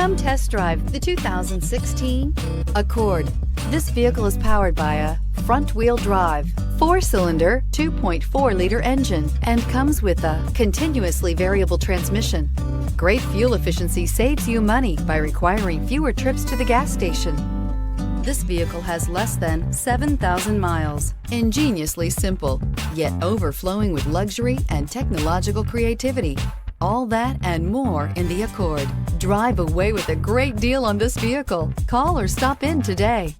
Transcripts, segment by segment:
Come test drive the 2016 Accord. This vehicle is powered by a front-wheel drive, 4-cylinder, 2.4-liter engine, and comes with a continuously variable transmission. Great fuel efficiency saves you money by requiring fewer trips to the gas station. This vehicle has less than 7,000 miles. Ingeniously simple, yet overflowing with luxury and technological creativity. All that and more in the Accord. Drive away with a great deal on this vehicle. Call or stop in today.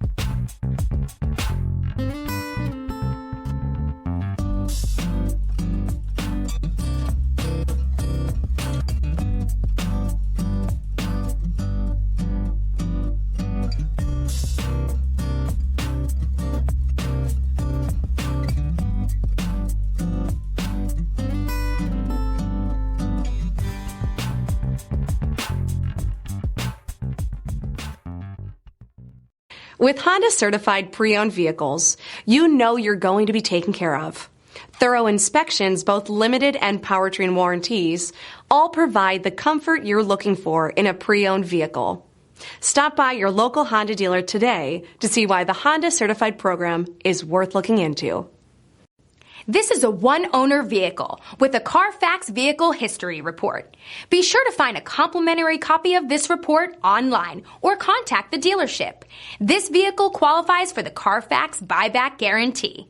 With Honda certified pre-owned vehicles, you know you're going to be taken care of. Thorough inspections, both limited and powertrain warranties, all provide the comfort you're looking for in a pre-owned vehicle. Stop by your local Honda dealer today to see why the Honda certified program is worth looking into. This is a one-owner vehicle with a Carfax Vehicle History Report. Be sure to find a complimentary copy of this report online or contact the dealership. This vehicle qualifies for the Carfax Buyback Guarantee.